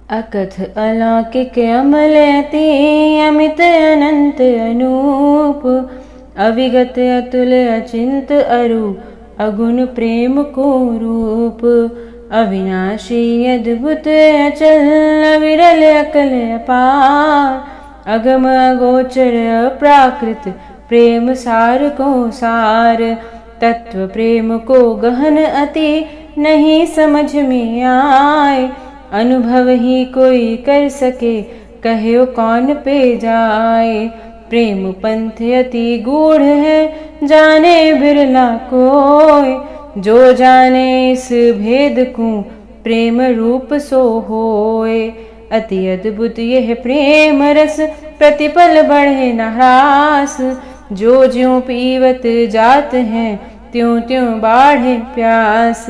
अकथ अलौकिक अमलयति अमित अनंत अनूप, अविगत अतुल अचिंत अरु अगुण प्रेम को रूप। अविनाशी अद्भुत अचल अविरल अकल अपार, अगम अगोचर अप्राकृत प्रेम सार को सार। तत्व प्रेम को गहन अति नहीं समझ में आए, अनुभव ही कोई कर सके कहो कौन पे जाए। प्रेम पंथ अति गूढ़ है जाने बिरला कोय, जो जाने इस भेद को प्रेम रूप सो होए। अति अद्भुत यह प्रेम रस प्रतिपल बढ़े न ह्रास, जो ज्यों पीवत जात हैं त्यों त्यों बाढ़े प्यास।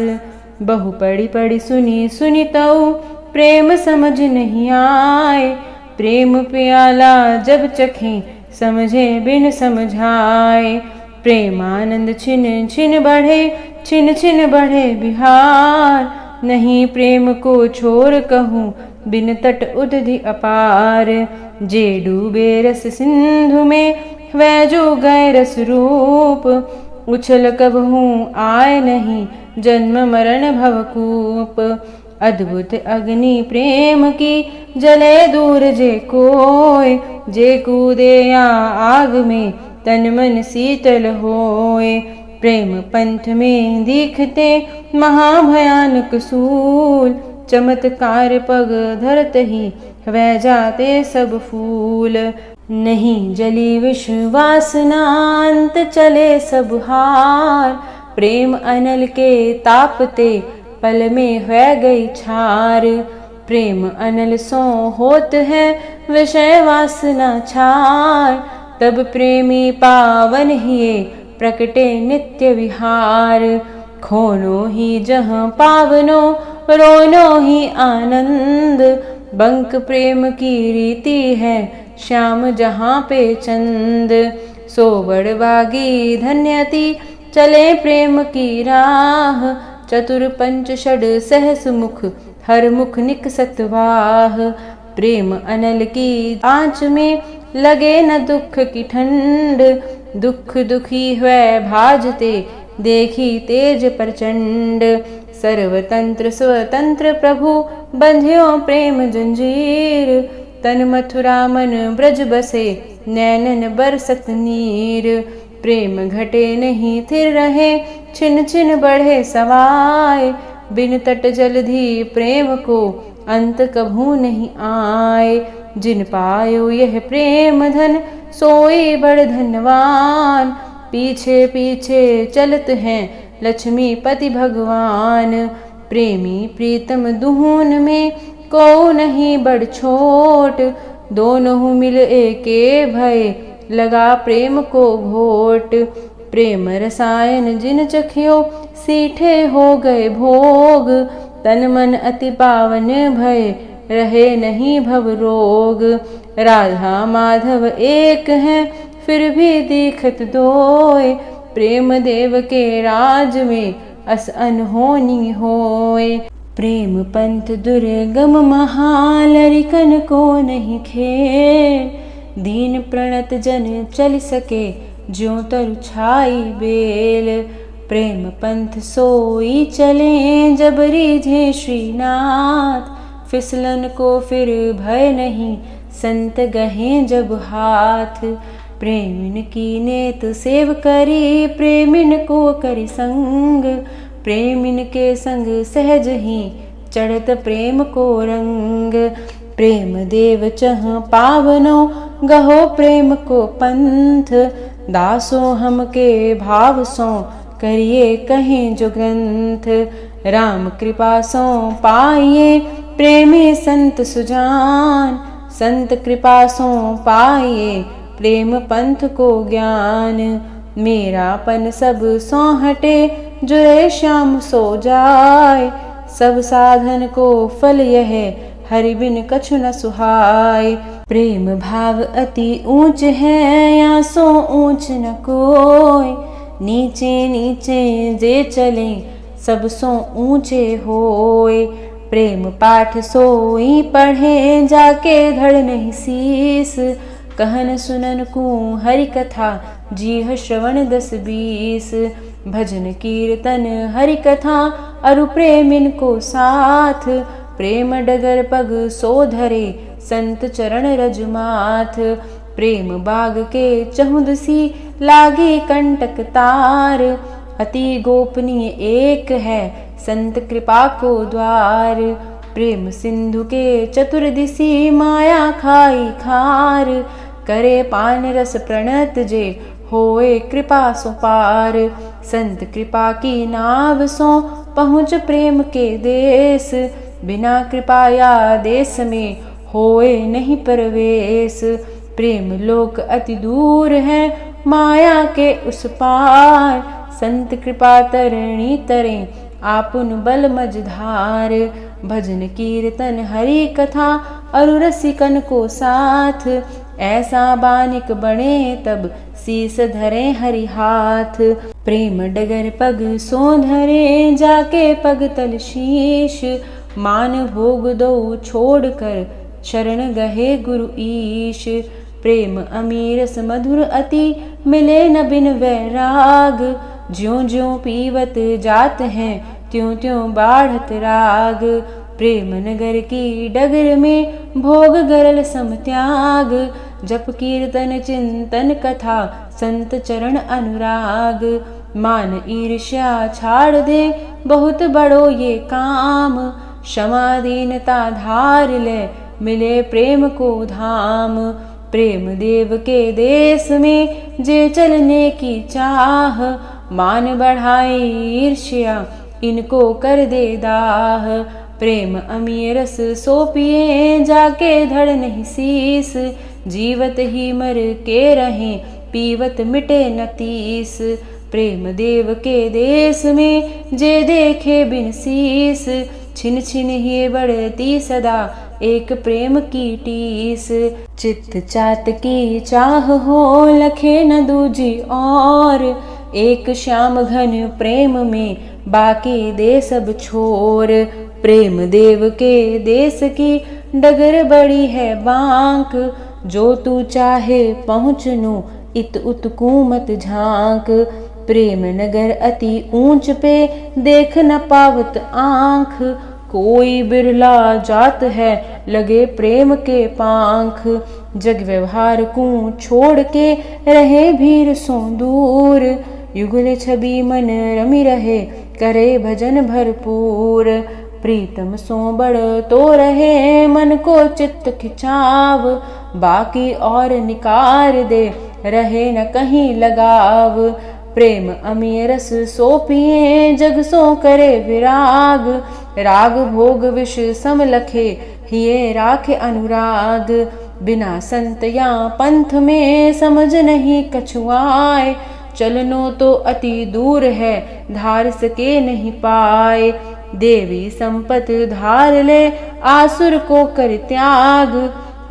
बहु पढ़ी पढ़ी सुनी सुनी तऊ प्रेम समझ नहीं आए, प्रेम प्याला जब चखें समझे बिन समझाए। प्रेमानंद छिन छिन बढ़े बिहार, नहीं प्रेम को छोर कहूँ बिन तट उदधि अपार। जे डूबे रस सिंधु में वह जो गए रस रूप, उछल कबहूँ आए नहीं जन्म मरण भवकूप। अद्भुत अग्नि प्रेम की जले दूर जे कोय, जे कूदे या आग में तन मन शीतल होए। प्रेम पंथ में दिखते महाभयानक सूल, चमत्कार पग धरत ही वह जाते सब फूल। नहीं जली विश्वासना अंत चले सब हार, प्रेम अनल के तापते पल में है गई छार। प्रेम अनल सो होत है विषय वासना छार, तब प्रेमी पावन हिये प्रकटे नित्य विहार। खोनो ही जहाँ पावनो रोनो ही आनंद, बंक प्रेम की रीति है श्याम जहाँ पे चंद। सो बड़वागी धन्यति चले प्रेम की राह, चतुर पंच षड सहस मुख हर मुख निकसत वाह। प्रेम अनल की आँच में लगे न दुख की ठंड, दुख दुखी हुए भाजते देखी तेज प्रचंड। सर्वतंत्र स्वतंत्र प्रभु बंध्यो प्रेम जंजीर, तन मथुरा मन ब्रज बसे नैनन बरसत नीर। प्रेम घटे नहीं थिर रहे छिन छिन बढ़े सवाय, बिन तट जलधि प्रेम को अंत कभू नहीं आए। जिन पायो यह प्रेम धन सोई बड़ धनवान, पीछे पीछे चलत हैं लक्ष्मीपति भगवान। प्रेमी प्रीतम दुहून में को नहीं बड़ छोट, दोनों मिल एके भय लगा प्रेम को घोट। प्रेम रसायन जिन चखियो सीठे हो गए भोग, तन मन अति पावन भय रहे नहीं भव रोग। राधा माधव एक हैं फिर भी दीखत दोय, प्रेम देव के राज में अस अनहोनी होय। प्रेम पंथ दुर्गम महालरिकन को नहीं खेल, दीन प्रणत जन चल सके ज्यों तरु छाई बेल। प्रेम पंथ सोई चले जब रीझे श्रीनाथ, फिसलन को फिर भय नहीं संत गहें जब हाथ। प्रेमिन की नेत सेव करी प्रेमिन को करी संग, प्रेमिन के संग सहज ही चढ़त प्रेम को रंग। प्रेम देव चह पावनो गहो प्रेम को पंथ, दासो हम के भाव सो करिए कहें जो ग्रंथ। राम कृपा सो पाइए प्रेमी संत सुजान, संत कृपा सो पाइए प्रेम पंथ को ज्ञान। मेरापन सब सो हटे जुरे श्याम सो जाए, सब साधन को फल यह हरि बिन कछु न सुहाय। प्रेम भाव अति ऊंच है या सो ऊंच न कोय, नीचे नीचे जे चले सब सो ऊंचे होय। प्रेम पाठ सोई पढ़े जाके धड़ नहीं शीस। कहन सुनन को हरि कथा जीह श्रवण 10-20। भजन कीर्तन हरि कथा अरु प्रेमिन को साथ। प्रेम डगर पग सो धरे संत चरण रजमाथ। प्रेम बाग के चहुदसी लागी कंटक तार। अति गोपनीय एक है संत कृपा को द्वार। प्रेम सिंधु के चतुर्दिशी माया खाई खार। करे पान रस प्रणत जे होए कृपा सो पार। संत कृपा की नाव सो पहुँच प्रेम के देश। बिना कृपाया देश में होए नहीं प्रवेश। प्रेम लोक अति दूर है माया के उस पार। संत कृपा तरणी तरें आपुन बल मझधार। भजन कीर्तन हरि कथा अरु रसिकन को साथ। ऐसा बानिक बने तब शीस धरे हरि हाथ। प्रेम डगर पग सो धरे जाके पग तल शीश। मान भोग दो छोड़कर शरण गहे गुरु ईश। प्रेम अमीरस मधुर अति मिले न बिन वैराग। ज्यों ज्यों पीवत जात हैं त्यों त्यों बाढ़त राग। प्रेम नगर की डगर में भोग गरल सम त्याग। जप कीर्तन चिंतन कथा संत चरण अनुराग। मान ईर्ष्या छाड़ दे बहुत बड़ो ये काम। क्षमा दीनता धार ले मिले प्रेम को धाम। प्रेम देव के देश में जे चलने की चाह। मान बढ़ाए ईर्ष्या इनको कर दे दाह। प्रेम अमीरस सो पिए जाके धड़ नहीं शीस। जीवत ही मर के रहें पीवत मिटे न तीस। प्रेम देव के देश में जे देखे बिन शीस। छिन छिन ही बढ़ती सदा एक प्रेम की टीस। चित्त चात की चाह हो लखे न दूजी और। एक श्याम घन प्रेम में बाकी दे सब छोर। प्रेम देव के देश की डगर बड़ी है बांक। जो तू चाहे पहुँचनो इत उत कुमत झांक। प्रेम नगर अति ऊंच पे देख न पावत आँख। कोई बिरला जात है लगे प्रेम के पांख। जग व्यवहार को छोड़ के रहे भीर सो दूर। युगल छवि मन रमी रहे करे भजन भरपूर। प्रीतम सो बड़ तो रहे मन को चित्त खिंचाव। बाकी और निकार दे रहे न कहीं लगाव। प्रेम अमीरस सो पिए जग सो करे विराग। राग भोग विष सम लखे हिये राखे अनुराग। बिना संत या पंथ में समझ नहीं कछुआए। चलनो तो अति दूर है धार सके नहीं पाए। देवी संपत धार ले आसुर को कर त्याग।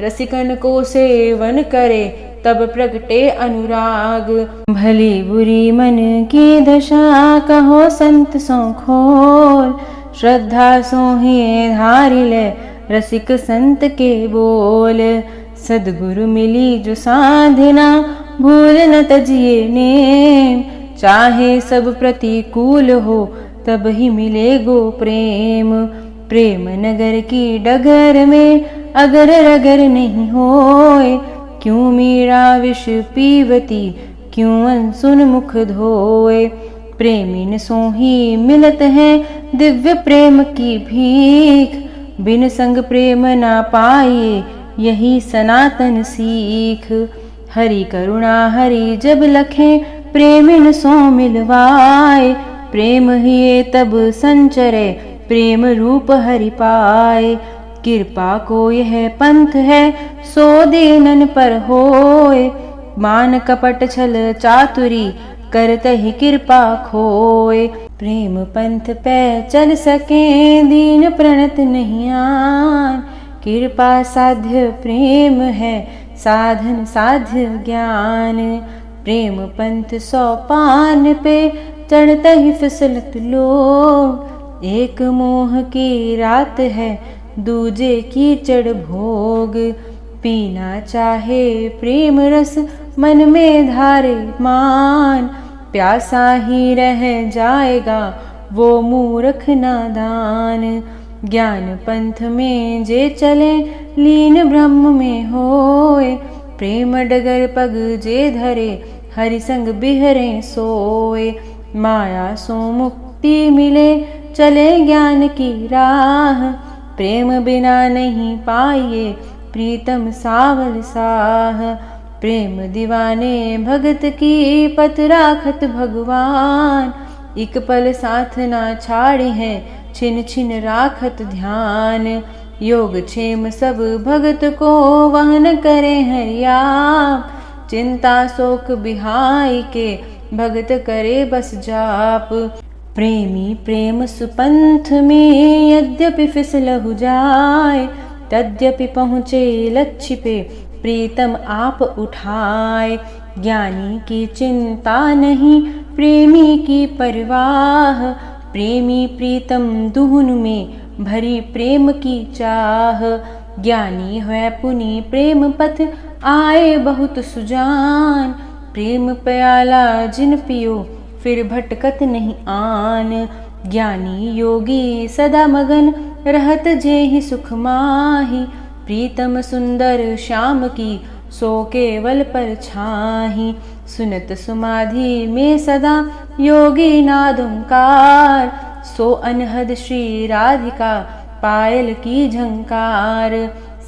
रसिकन को सेवन करे तब प्रगटे अनुराग। भली बुरी मन की दशा कहो संत सो खोल। श्रद्धा सो ही धारी ले रसिक संत के बोल। सद्गुरु मिली जो साधना भूल न तजिए नेम। चाहे सब प्रतिकूल हो तब ही मिले गो प्रेम। प्रेम नगर की डगर में अगर रगर नहीं होए। क्यों मीरा विष पीवती क्यों अनसुन मुख धोए। प्रेमिन सो ही मिलत है दिव्य प्रेम की भीख। बिन संग प्रेम ना पाए यही सनातन सीख। हरि करुणा हरि जब लखे प्रेमिन सो मिलवाए। प्रेम ही तब संचरे प्रेम रूप हरि पाए। कृपा को यह पंथ है सो दीनन पर होए। मान कपट छल चातुरी करत ही कृपा खोए। प्रेम पंथ पे चल सके दीन प्रणत नहीं आन। कृपा साध्य प्रेम है साधन साध्य ज्ञान। प्रेम पंथ सोपान पे चढ़ता ही फिसलत लोग। एक मोह की रात है, दूजे कीचड़ भोग। पीना चाहे प्रेम रस, मन में धारे मान। प्यासा ही रह जाएगा वो मूर्ख नादान। ज्ञान पंथ में जे चले, लीन ब्रह्म में होए। प्रेम डगर पग जे धरे, हरि संग बिहरे सोए। माया सो मुक्ति मिले, चले ज्ञान की राह। प्रेम बिना नहीं पाइए, प्रीतम सावल साह। प्रेम दीवाने भगत की, पत राखत भगवान। एक पल साथ ना छाड़े हैं, छिन छिन राखत ध्यान। योग क्षेम सब भगत को, वहन करे हरिया। चिंता शोक बिहाई के, भगत करे बस जाप। प्रेमी प्रेम सुपंथ में, यद्यपि फिसलहु जाए। तद्यपि पहुँचे लक्ष्य पे, प्रीतम आप उठाए। ज्ञानी की चिंता नहीं, प्रेमी की परवाह। प्रेमी प्रीतम दुहुन में, भरी प्रेम की चाह। ज्ञानी है पुनि प्रेम पथ, आए बहुत सुजान। प्रेम प्याला जिन पियो, फिर भटकत नहीं आन। ज्ञानी योगी सदा मगन, रहत जेहि सुख माही। प्रीतम सुंदर श्याम की, सो केवल परछाही। सुनत समाधि में सदा, योगी नादंकार। सो अनहद श्री राधिका, पायल की झंकार।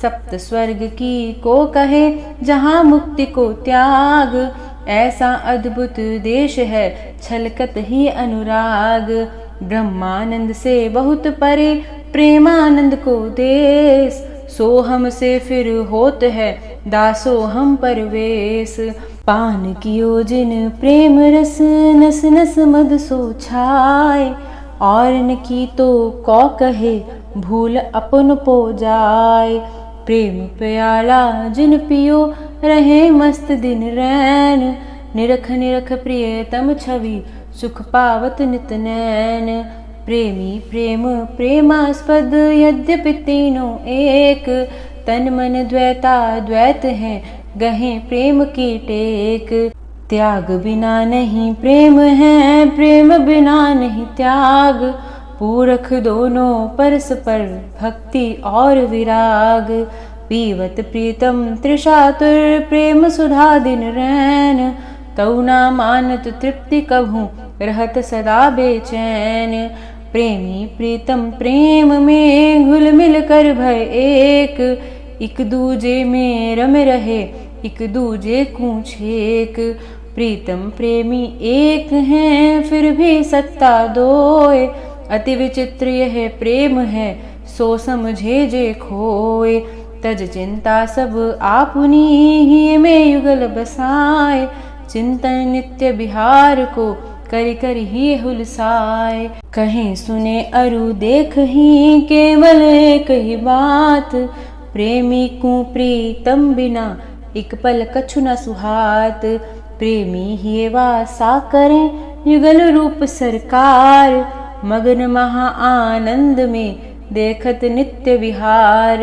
सप्त स्वर्ग की को कहे, जहाँ मुक्ति को त्याग। ऐसा अद्भुत देश है, छलकत ही अनुराग। ब्रह्मानंद से बहुत परे, प्रेमानंद को देश। सो हमसे फिर होत है, दासो हम परवेश। पान कियो जिन प्रेम रस, नस नस मद सो छाए। और न की तो कौ कहे, भूल अपन पो जाए। प्रेम प्याला जिन पियो, रहे मस्त दिन रैन। निरख निरख प्रियतम छवि, सुख पावत नित नैन। प्रेमी प्रेम प्रेमास्पद, यद्यपि तीनों एक। तन मन द्वैता द्वैत है, गहे प्रेम की टेक। त्याग बिना नहीं प्रेम है, प्रेम बिना नहीं त्याग। पूरख दोनों परस्पर, भक्ति और विराग। पीवत प्रीतम त्रिशातुर, प्रेम सुधा दिन रैन। तऊ ना मानत तृप्ति कभू, रहत सदा बेचैन। प्रेमी प्रीतम प्रेम में, घुल मिल कर भय एक। एक दूजे में रम रहे, एक दूजे को छेक। प्रीतम प्रेमी एक हैं, फिर भी सत्ता दोए। अति विचित्र यह प्रेम है, सो समझे जे खोए। तज चिंता सब आपुनी, ही में युगल बसाए। चिंतन नित्य बिहार को, करि करि ही हुलसाए। कहीं सुने अरु देख ही, केवल एक ही बात। प्रेमी को प्रीतम बिना, एक पल कछु न सुहात। प्रेमी ही वासा करें, युगल रूप सरकार। मगन महा आनंद में, देखत नित्य विहार।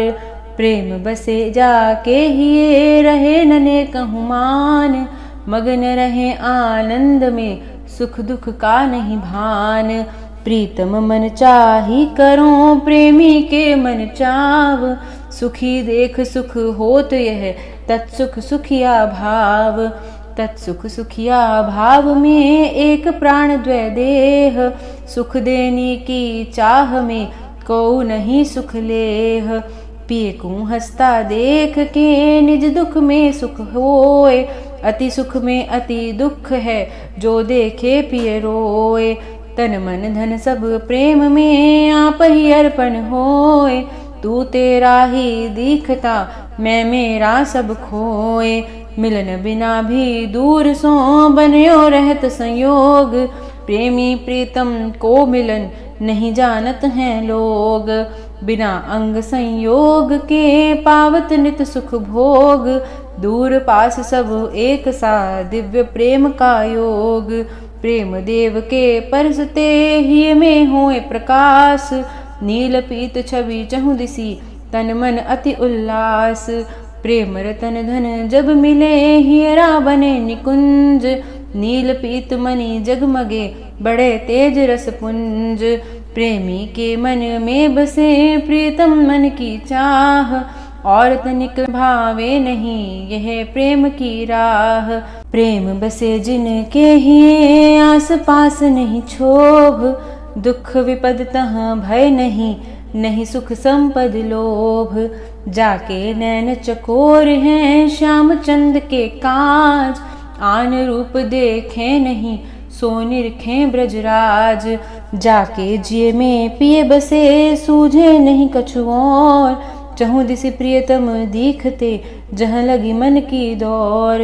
प्रेम बसे जाके ही, रहे नने कहूँ मान। मगन रहे आनंद में, सुख दुख का नहीं भान। प्रीतम मन चाही करो, प्रेमी के मन चाव। सुखी देख सुख होत यह, तत्सुख सुखिया भाव। तत्सुख सुखिया भाव में, एक प्राण द्वै देह। सुख देने की चाह में, को नहीं सुख लेह। पिए को हंसता देख के, निज दुख में सुख होए। अति सुख में अति दुख है, जो देखे पिए रोए। तन मन धन सब प्रेम में, आप ही अर्पण होए। तू तेरा ही दिखता, मैं मेरा सब खोए। मिलन बिना भी दूर सो, बन्यो रहत संयोग। प्रेमी प्रीतम को मिलन, नहीं जानत हैं लोग। बिना अंग संयोग के, पावत नित सुख भोग। दूर पास सब एक सा, दिव्य प्रेम का योग। प्रेम देव के परसते ही में होए प्रकाश। नील पीत छवि चहु दिसी तन मन अति उल्लास। प्रेम रतन धन जब मिले हीरा बने निकुंज। नील पीत मणि जगमगे बड़े तेज रस पुंज। प्रेमी के मन में बसे प्रीतम मन की चाह। और तनिक भावे नहीं यह प्रेम की राह। प्रेम बसे जिनके ही आस पास नहीं क्षोभ। दुख विपद तहाँ भय नहीं, नहीं सुख संपद लोभ। जाके नैन चकोर हैं श्याम चंद के काज। आन रूप देखे नहीं सो निरखे ब्रजराज। जाके जिये में पिए बसे सूझे नहीं कछु और। चहु दिस प्रियतम दीखते जहाँ लगी मन की दौर।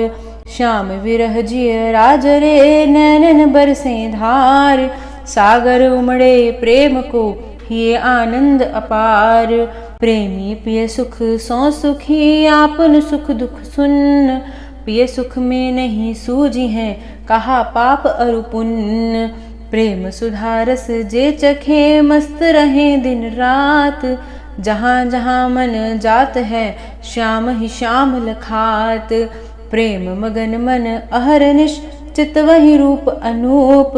श्याम विरह जिय राज रे नैनन बरसे धार। सागर उमड़े प्रेम को ये आनंद अपार। प्रेमी पिय सुख सो सुखी आपन सुख दुख सुन। पिय सुख में नहीं सूझी है कहा पाप अरु पुण्य। प्रेम सुधा रस जे चखे मस्त रहे दिन रात। जहाँ जहाँ मन जात है श्याम ही श्याम लखात। प्रेम मगन मन अहरनिश चित वही रूप अनूप।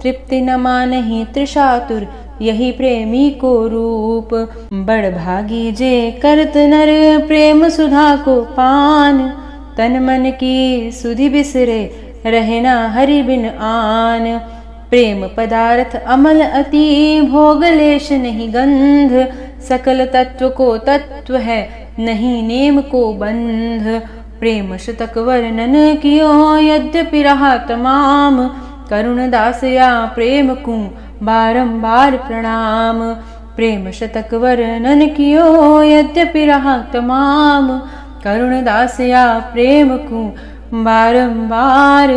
तृप्ति न मानहि त्रिशातुर यही प्रेमी को रूप। बड़ भागी जे करत नर प्रेम सुधा को पान। तन मन की सुधि बिसरे रहे ना हरि बिन आन। प्रेम पदार्थ अमल अति भोगलेश नहीं गंध। सकल तत्व को तत्व है नहीं नेम को बंध। प्रेम शतक वर्णन कियो यद्यपि रहा तमाम। करुण दास या प्रेम को बारंबार प्रणाम। प्रेम शतक वर्णन कियो यद्यपि रहा तमाम। करुण दास या प्रेम को बारंबार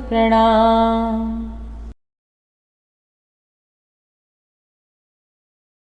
प्रणाम।